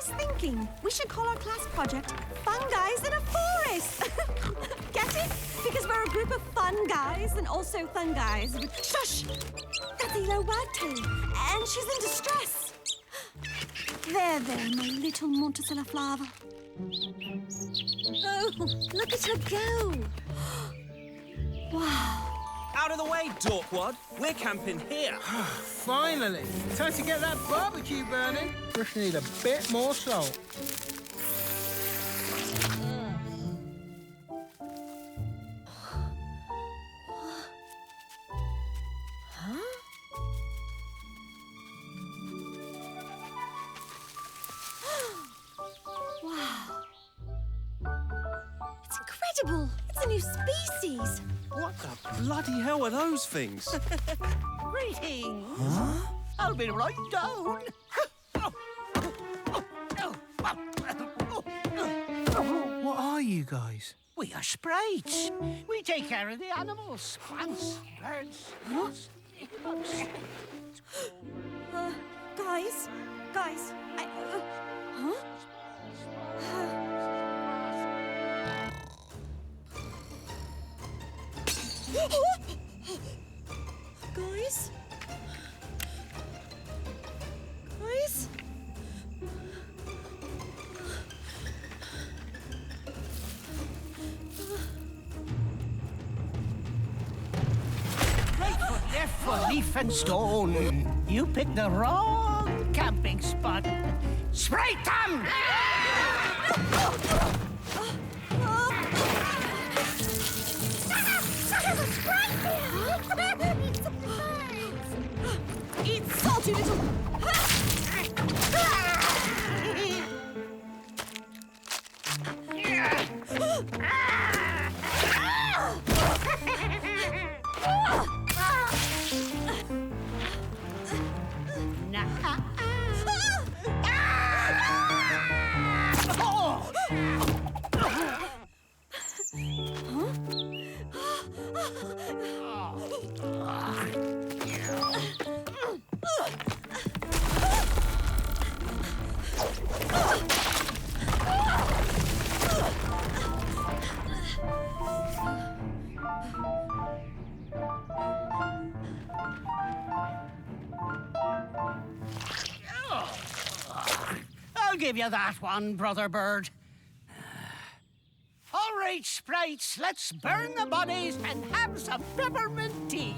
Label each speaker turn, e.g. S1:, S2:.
S1: was thinking we should call our class project Fun Guys in a Forest. Get it? Because we're a group of fun guys and also fun guys. Shush! That's Elo Wagtail, and she's in distress. There, my little Montecilla flower. Oh, look at her go. Wow.
S2: Out of the way, Dorkwad. We're camping here.
S3: Finally. Time to get that barbecue burning. Just need a bit more salt.
S1: Wow. It's incredible. It's a new species.
S2: What the bloody hell are those things?
S4: Greetings. Huh? I'll be right down.
S3: What are you guys?
S4: We are sprites. We take care of the animals. Plants, birds, nuts, bugs.
S1: Guys, huh? Guys?
S4: Right foot, left foot, leaf and stone. You picked the wrong camping spot. Sprite them!
S1: Eat salty little...
S4: I'll give you that one, Brother Bird. All right, sprites, let's burn the bodies and have some peppermint tea.